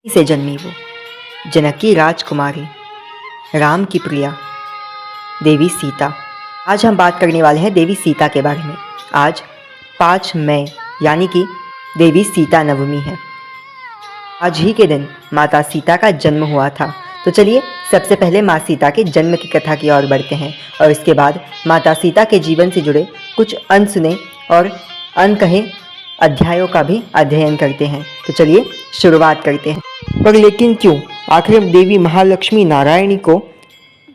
से जन्मी वो जनक की राजकुमारी, राम की प्रिया देवी सीता। आज हम बात करने वाले हैं देवी सीता के बारे में। आज 5 मई यानी कि देवी सीता नवमी है। आज ही के दिन माता सीता का जन्म हुआ था। तो चलिए सबसे पहले माँ सीता के जन्म की कथा की ओर बढ़ते हैं और इसके बाद माता सीता के जीवन से जुड़े कुछ अनसुने और अनकहे अध्यायों का भी अध्ययन करते हैं। तो चलिए शुरुआत करते हैं। पर लेकिन क्यों आखिर देवी महालक्ष्मी नारायणी को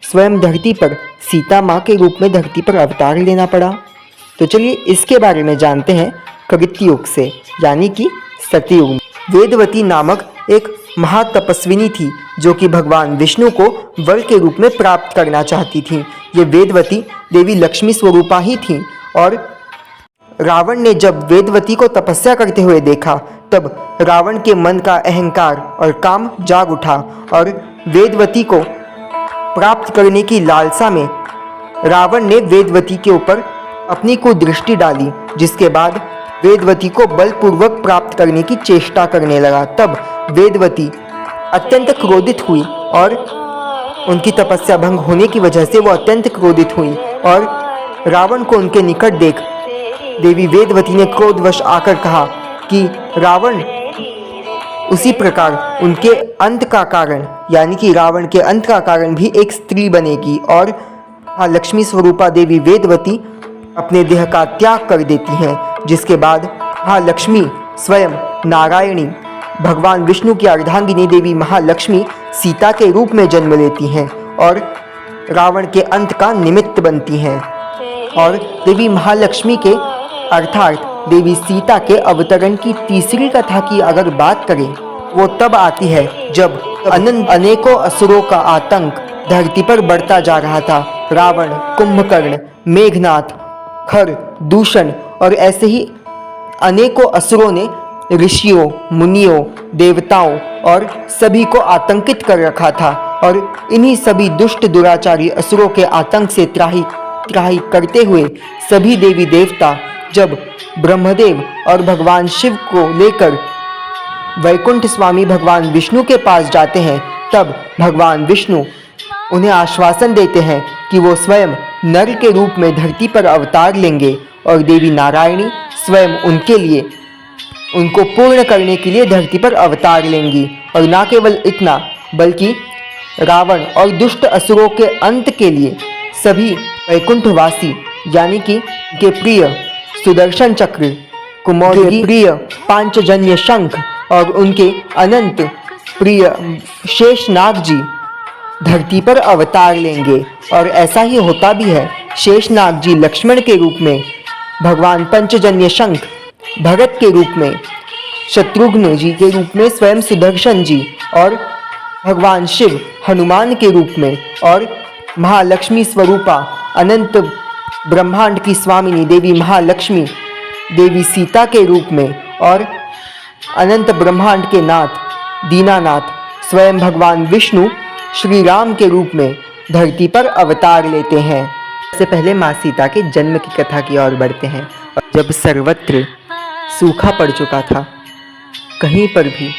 स्वयं धरती पर सीता माँ के रूप में धरती पर अवतार लेना पड़ा? तो चलिए इसके बारे में जानते हैं कृत्य युग से, यानी कि सतयुग में। वेदवती नामक एक महातपस्विनी थी जो कि भगवान विष्णु को वर के रूप में प्राप्त करना चाहती थी। ये वेदवती देवी लक्ष्मी स्वरूपा ही थी और रावण ने जब वेदवती को तपस्या करते हुए देखा तब रावण के मन का अहंकार और काम जाग उठा और वेदवती को प्राप्त करने की लालसा में रावण ने वेदवती के ऊपर अपनी कुदृष्टि डाली, जिसके बाद वेदवती को बलपूर्वक प्राप्त करने की चेष्टा करने लगा। तब वेदवती अत्यंत क्रोधित हुई और उनकी तपस्या भंग होने की वजह से वो अत्यंत क्रोधित हुई और रावण को उनके निकट देख देवी वेदवती ने क्रोधवश आकर कहा कि रावण उसी प्रकार उनके अंत का कारण, यानी कि रावण के अंत का कारण भी एक स्त्री बनेगी और लक्ष्मी स्वरूपा देवी वेदवती अपने देह का त्याग कर देती हैं, जिसके बाद महालक्ष्मी स्वयं नारायणी भगवान विष्णु की अर्धांगिनी देवी महालक्ष्मी सीता के रूप में जन्म लेती हैं और रावण के अंत का निमित्त बनती हैं। और देवी महालक्ष्मी के अर्थात देवी सीता के अवतरण की तीसरी कथा की अगर बात करें वो तब आती है जब अनेकों असुरों का आतंक धरती पर बढ़ता जा रहा था। रावण, कुंभकर्ण, मेघनाथ, खर, दूषण और ऐसे ही अनेकों असुरों ने ऋषियों, मुनियों, देवताओं और सभी को आतंकित कर रखा था और इन्हीं सभी दुष्ट दुराचारी असुरों के आतंक से त्राही करते हुए सभी देवी देवता जब ब्रह्मदेव और भगवान शिव को लेकर वैकुंठ स्वामी भगवान विष्णु के पास जाते हैं, तब भगवान विष्णु उन्हें आश्वासन देते हैं कि वो स्वयं नर के रूप में धरती पर अवतार लेंगे और देवी नारायणी स्वयं उनके लिए उनको पूर्ण करने के लिए धरती पर अवतार लेंगी। और न केवल इतना बल्कि रावण और दुष्ट असुरों के अंत के लिए सभी वैकुंठवासी यानी कि उनके प्रिय सुदर्शन चक्र, कुमोदगी प्रिय पांचजन्य शंख और उनके अनंत प्रिय शेषनाग जी धरती पर अवतार लेंगे। और ऐसा ही होता भी है। शेषनाग जी लक्ष्मण के रूप में, भगवान पंचजन्य शंख भरत के रूप में, शत्रुघ्न जी के रूप में स्वयं सुदर्शन जी और भगवान शिव हनुमान के रूप में और महालक्ष्मी स्वरूपा अनंत ब्रह्मांड की स्वामिनी देवी महालक्ष्मी देवी सीता के रूप में और अनंत ब्रह्मांड के नाथ दीनानाथ स्वयं भगवान विष्णु श्री राम के रूप में धरती पर अवतार लेते हैं। सबसे पहले माँ सीता के जन्म की कथा की ओर बढ़ते हैं। जब सर्वत्र सूखा पड़ चुका था, कहीं पर भी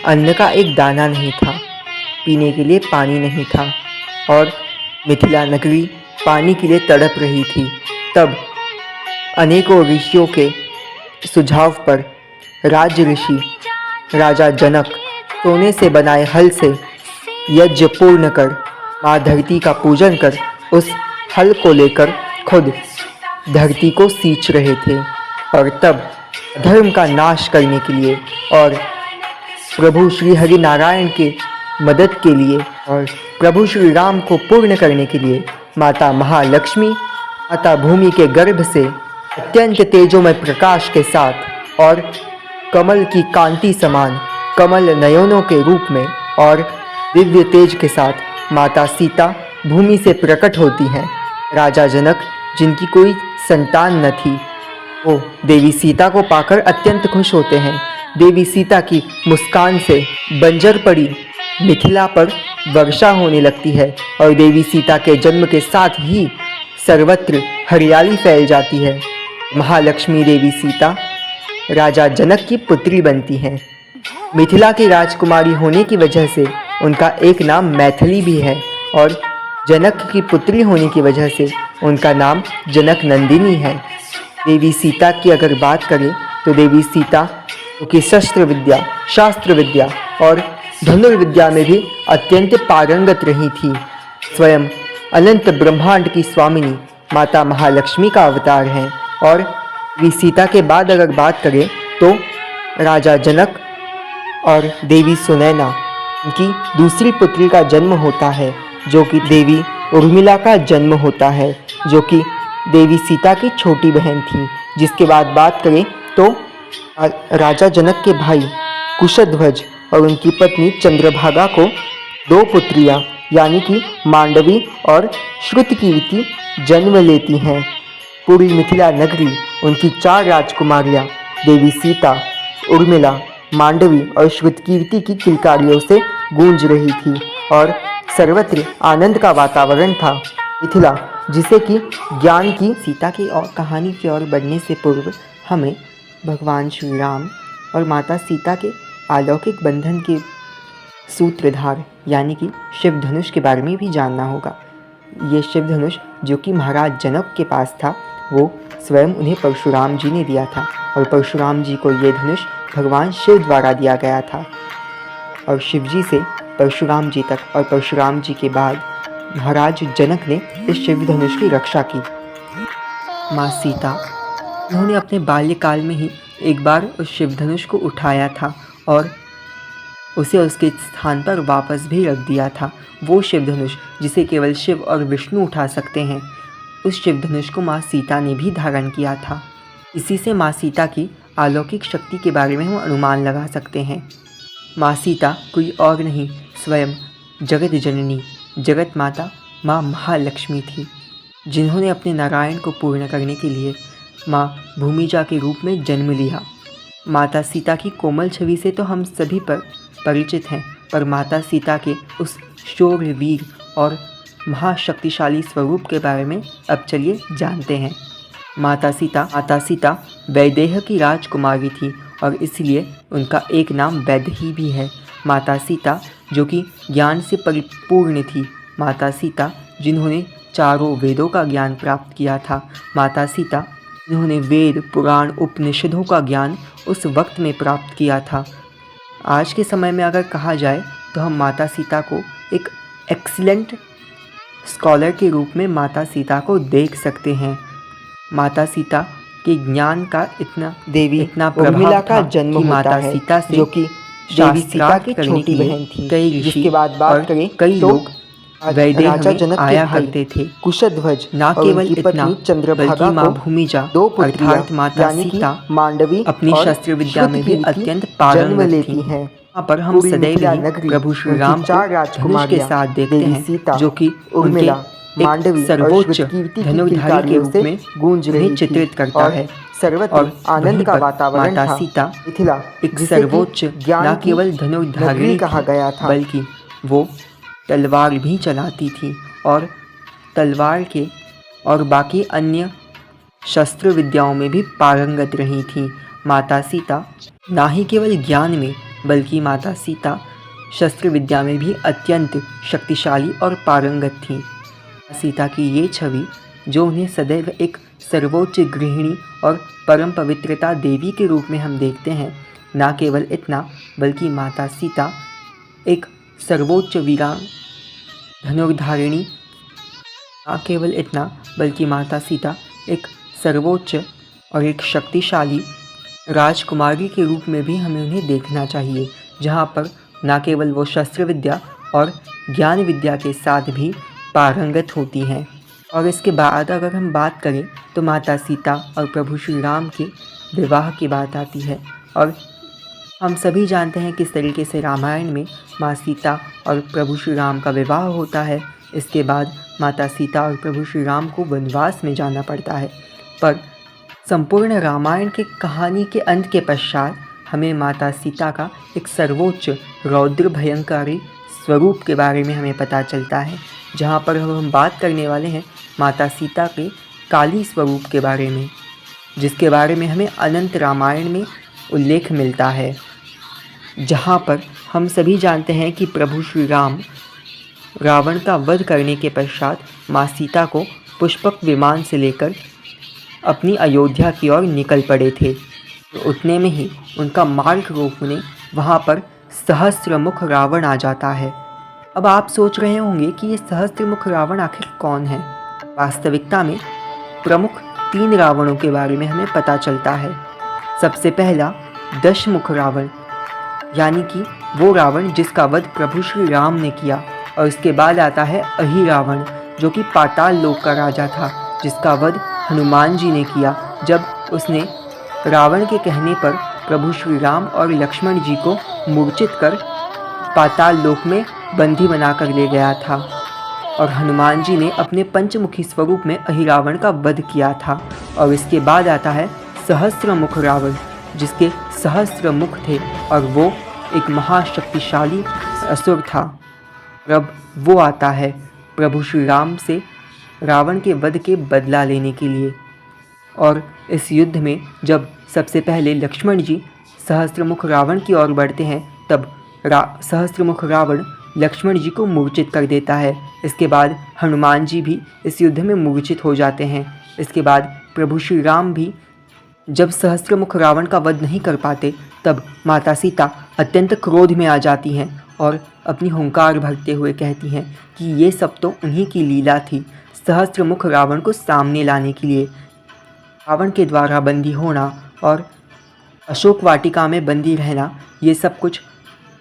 अन्न का एक दाना नहीं था, पीने के लिए पानी नहीं था और मिथिला नगरी पानी के लिए तड़प रही थी, तब अनेकों ऋषियों के सुझाव पर राज ऋषि राजा जनक सोने से बनाए हल से यज्ञ पूर्ण कर माँ धरती का पूजन कर उस हल को लेकर खुद धरती को सींच रहे थे और तब धर्म का नाश करने के लिए और प्रभु श्री हरि नारायण के मदद के लिए और प्रभु श्री राम को पूर्ण करने के लिए माता महालक्ष्मी माता भूमि के गर्भ से अत्यंत तेजोमय प्रकाश के साथ और कमल की कांति समान कमल नयनों के रूप में और दिव्य तेज के साथ माता सीता भूमि से प्रकट होती हैं। राजा जनक, जिनकी कोई संतान न थी, वो देवी सीता को पाकर अत्यंत खुश होते हैं। देवी सीता की मुस्कान से बंजर पड़ी मिथिला पर वर्षा होने लगती है और देवी सीता के जन्म के साथ ही सर्वत्र हरियाली फैल जाती है। महालक्ष्मी देवी सीता राजा जनक की पुत्री बनती हैं। मिथिला की राजकुमारी होने की वजह से उनका एक नाम मैथिली भी है और जनक की पुत्री होने की वजह से उनका नाम जनक नंदिनी है। देवी सीता की अगर बात करें तो देवी सीता की शस्त्र विद्या, शास्त्र विद्या और धनुर्विद्या में भी अत्यंत पारंगत रही थी। स्वयं अनंत ब्रह्मांड की स्वामिनी माता महालक्ष्मी का अवतार हैं और देवी सीता के बाद अगर बात करें तो राजा जनक और देवी सुनैना उनकी दूसरी पुत्री का जन्म होता है, जो कि देवी उर्मिला का जन्म होता है, जो कि देवी सीता की छोटी बहन थी। जिसके बाद बात करें तो राजा जनक के भाई कुशध्वज और उनकी पत्नी चंद्रभागा को दो पुत्रियां यानी कि मांडवी और श्रुतकीर्ति जन्म लेती हैं। पूरी मिथिला नगरी उनकी 4 राजकुमारियां देवी सीता, उर्मिला, मांडवी और श्रुतकीर्ति की किलकारियों से गूंज रही थी और सर्वत्र आनंद का वातावरण था। मिथिला जिसे कि ज्ञान की सीता की और कहानी की ओर बढ़ने से पूर्व हमें भगवान श्री राम और माता सीता के अलौकिक बंधन के सूत्रधार यानी कि शिव धनुष के बारे में भी जानना होगा। ये शिव धनुष जो कि महाराज जनक के पास था, वो स्वयं उन्हें परशुराम जी ने दिया था और परशुराम जी को ये धनुष भगवान शिव द्वारा दिया गया था और शिव जी से परशुराम जी तक और परशुराम जी के बाद महाराज जनक ने इस शिव धनुष की रक्षा की। माँ सीता उन्होंने अपने बाल्यकाल में ही एक बार उस शिव धनुष को उठाया था और उसे उसके स्थान पर वापस भी रख दिया था। वो शिव धनुष जिसे केवल शिव और विष्णु उठा सकते हैं, उस शिव धनुष को माँ सीता ने भी धारण किया था। इसी से माँ सीता की अलौकिक शक्ति के बारे में हम अनुमान लगा सकते हैं। माँ सीता कोई और नहीं, स्वयं जगत जननी, जगत माता माँ महालक्ष्मी थी, जिन्होंने अपने नारायण को पूर्ण करने के लिए माँ भूमिजा के रूप में जन्म लिया। माता सीता की कोमल छवि से तो हम सभी पर परिचित हैं, पर माता सीता के उस शौर्यवीर और महाशक्तिशाली स्वरूप के बारे में अब चलिए जानते हैं। माता सीता वैदेह की राजकुमारी थी और इसलिए उनका एक नाम वैदेही भी है। माता सीता जो कि ज्ञान से परिपूर्ण थी, माता सीता जिन्होंने चारों वेदों का ज्ञान प्राप्त किया था, माता सीता जिन्होंने वेद, पुराण, उपनिषदों का ज्ञान उस वक्त में प्राप्त किया था। आज के समय में अगर कहा जाए तो हम माता सीता को एक एक्सीलेंट स्कॉलर के रूप में माता सीता को देख सकते हैं। माता सीता के ज्ञान का इतना प्रभाव का जन्म माता सीता से जो कि देवी सीता की छोटी बहन थी। कई ऋषि बात करें कई लोग वैदेह में आया करते थे। कुशध्वज न केवल इतना बल्कि माँ भूमिजा अर्थात माता सीता मांडवी अपनी शस्त्र विद्या में भी अत्यंत पारंगत लेती हैं। यहाँ पर हम सदैव ही प्रभु श्री राम धनुष के साथ देखते हैं, जो कि उर्मिला मांडवी सर्वोच्च धनुर्धारी के रूप में उन्हें चित्रित करता है। सर्वत्र आनंद का वातावरण माता सीता मिथिला एक सर्वोच्च न केवल धनुर्धारिणी कहा गया था, बल्कि वो तलवार भी चलाती थी और तलवार के और बाकी अन्य शस्त्र विद्याओं में भी पारंगत रही थी। माता सीता ना ही केवल ज्ञान में बल्कि माता सीता शस्त्र विद्या में भी अत्यंत शक्तिशाली और पारंगत थी। सीता की ये छवि जो उन्हें सदैव एक सर्वोच्च गृहिणी और परम पवित्रता देवी के रूप में हम देखते हैं, ना केवल इतना बल्कि माता सीता एक सर्वोच्च वीरांग धनुर्धारिणी, ना केवल इतना बल्कि माता सीता एक सर्वोच्च और एक शक्तिशाली राजकुमारी के रूप में भी हमें उन्हें देखना चाहिए, जहाँ पर ना केवल वो शस्त्र विद्या और ज्ञान विद्या के साथ भी पारंगत होती हैं। और इसके बाद अगर हम बात करें तो माता सीता और प्रभु श्री राम के विवाह की बात आती है और हम सभी जानते हैं किस तरीके से रामायण में माँ सीता और प्रभु श्री राम का विवाह होता है। इसके बाद माता सीता और प्रभु श्री राम को वनवास में जाना पड़ता है, पर संपूर्ण रामायण के कहानी के अंत के पश्चात हमें माता सीता का एक सर्वोच्च रौद्र भयंकारी स्वरूप के बारे में हमें पता चलता है, जहाँ पर हम बात करने वाले हैं माता सीता के काली स्वरूप के बारे में, जिसके बारे में हमें अनंत रामायण में उल्लेख मिलता है। जहाँ पर हम सभी जानते हैं कि प्रभु श्री राम रावण का वध करने के पश्चात माँ सीता को पुष्पक विमान से लेकर अपनी अयोध्या की ओर निकल पड़े थे। तो उतने में ही उनका मार्ग रोकने वहाँ पर सहस्त्रमुख रावण आ जाता है। अब आप सोच रहे होंगे कि ये सहस्त्रमुख रावण आखिर कौन है। वास्तविकता में प्रमुख 3 रावणों के बारे में हमें पता चलता है। सबसे पहला दशमुख रावण, यानी कि वो रावण जिसका वध प्रभु श्री राम ने किया। और इसके बाद आता है अहि रावण, जो कि पाताल लोक का राजा था, जिसका वध हनुमान जी ने किया जब उसने रावण के कहने पर प्रभु श्री राम और लक्ष्मण जी को मूर्छित कर पाताल लोक में बंदी बनाकर ले गया था। और हनुमान जी ने अपने पंचमुखी स्वरूप में अहिरावण का वध किया था। और इसके बाद आता है सहस्त्रमुख रावण, जिसके सहस्त्र मुख थे और वो एक महाशक्तिशाली असुर था। अब वो आता है प्रभु श्री राम से रावण के वध के बदला लेने के लिए। और इस युद्ध में जब सबसे पहले लक्ष्मण जी सहस्त्रमुख रावण की ओर बढ़ते हैं, तब सहस्त्रमुख रावण लक्ष्मण जी को मूर्छित कर देता है। इसके बाद हनुमान जी भी इस युद्ध में मूर्छित हो जाते हैं। इसके बाद प्रभु श्री राम भी जब सहस्त्रमुख रावण का वध नहीं कर पाते, तब माता सीता अत्यंत क्रोध में आ जाती हैं और अपनी हुंकार भरते हुए कहती हैं कि ये सब तो उन्हीं की लीला थी। सहस्त्रमुख रावण को सामने लाने के लिए रावण के द्वारा बंदी होना और अशोक वाटिका में बंदी रहना, ये सब कुछ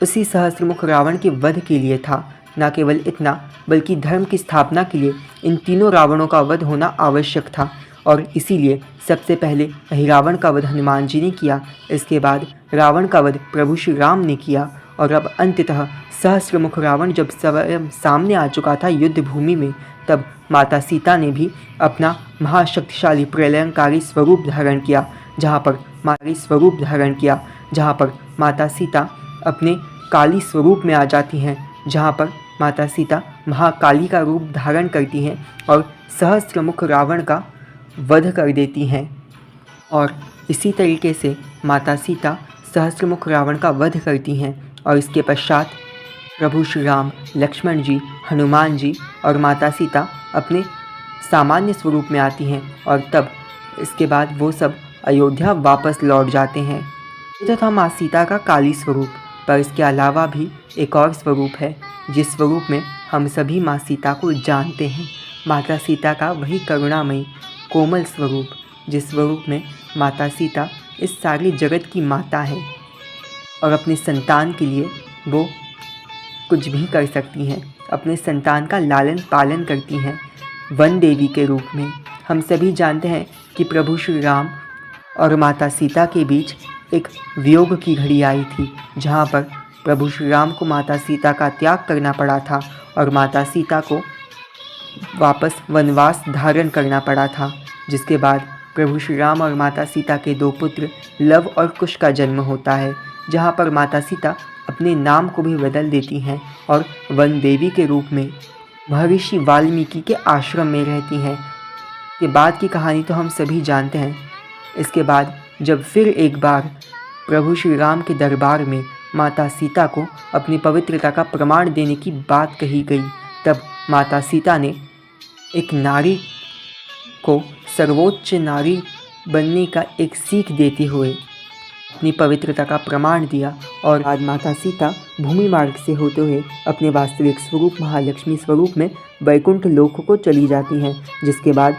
उसी सहस्त्रमुख रावण के वध के लिए था। न केवल इतना, बल्कि धर्म की स्थापना के लिए इन तीनों रावणों का वध होना आवश्यक था। और इसीलिए सबसे पहले अहिरावण का वध हनुमान जी ने किया, इसके बाद रावण का वध प्रभु श्री राम ने किया, और अब अंततः सहस्त्रमुख रावण जब स्वयं सामने आ चुका था युद्ध भूमि में, तब माता सीता ने भी अपना महाशक्तिशाली प्रलयंकारी स्वरूप धारण किया, जहाँ पर माता सीता अपने काली स्वरूप में आ जाती हैं, जहाँ पर माता सीता महाकाली का रूप धारण करती हैं और सहस्त्रमुख रावण का वध कर देती हैं। और इसी तरीके से माता सीता सहस्त्रमुख रावण का वध करती हैं और इसके पश्चात प्रभु श्री राम, लक्ष्मण जी, हनुमान जी और माता सीता अपने सामान्य स्वरूप में आती हैं और तब इसके बाद वो सब अयोध्या वापस लौट जाते हैं। ये तो था माँ सीता का काली स्वरूप, पर इसके अलावा भी एक और स्वरूप है जिस स्वरूप में हम सभी माँ सीता को जानते हैं। माता सीता का वही करुणामयी कोमल स्वरूप, जिस स्वरूप में माता सीता इस सारी जगत की माता है और अपने संतान के लिए वो कुछ भी कर सकती हैं। अपने संतान का लालन पालन करती हैं वन देवी के रूप में। हम सभी जानते हैं कि प्रभु श्री राम और माता सीता के बीच एक वियोग की घड़ी आई थी, जहाँ पर प्रभु श्री राम को माता सीता का त्याग करना पड़ा था और माता सीता को वापस वनवास धारण करना पड़ा था। जिसके बाद प्रभु श्री राम और माता सीता के 2 पुत्र लव और कुश का जन्म होता है, जहाँ पर माता सीता अपने नाम को भी बदल देती हैं और वन देवी के रूप में महर्षि वाल्मीकि के आश्रम में रहती हैं। के बाद की कहानी तो हम सभी जानते हैं। इसके बाद जब फिर एक बार प्रभु श्री राम के दरबार में माता सीता को अपनी पवित्रता का प्रमाण देने की बात कही गई, तब माता सीता ने एक नारी को सर्वोच्च नारी बनने का एक सीख देते हुए अपनी पवित्रता का प्रमाण दिया। और आज माता सीता भूमि मार्ग से होते हुए अपने वास्तविक स्वरूप महालक्ष्मी स्वरूप में वैकुंठ लोक को चली जाती हैं। जिसके बाद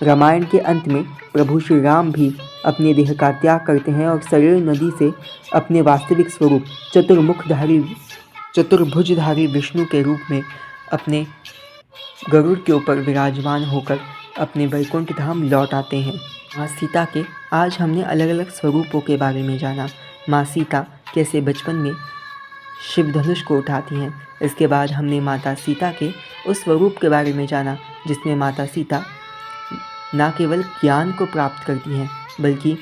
रामायण के अंत में प्रभु श्री राम भी अपने देह का त्याग करते हैं और सरियू नदी से अपने वास्तविक स्वरूप चतुर्भुजधारी विष्णु के रूप में अपने गरुड़ के ऊपर विराजमान होकर अपने वैकुंठ धाम लौट आते हैं। माँ सीता के आज हमने अलग अलग स्वरूपों के बारे में जाना। माँ सीता कैसे बचपन में शिव धनुष को उठाती हैं। इसके बाद हमने माता सीता के उस स्वरूप के बारे में जाना जिसमें माता सीता न केवल ज्ञान को प्राप्त करती हैं बल्कि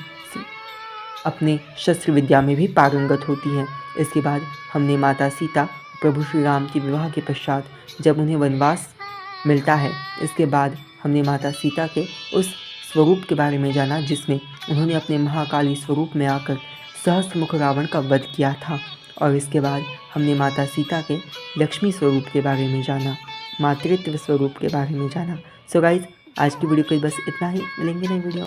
अपने शस्त्र विद्या में भी पारंगत होती हैं। इसके बाद हमने माता सीता प्रभु श्री राम के विवाह के पश्चात जब उन्हें वनवास मिलता है, इसके बाद हमने माता सीता के उस स्वरूप के बारे में जाना जिसमें उन्होंने अपने महाकाली स्वरूप में आकर सहस्त्रमुख रावण का वध किया था और इसके बाद हमने माता सीता के लक्ष्मी स्वरूप के बारे में जाना, मातृत्व स्वरूप के बारे में जाना। सो गाइज, आज की वीडियो को बस इतना ही, मिलेंगे नई वीडियो।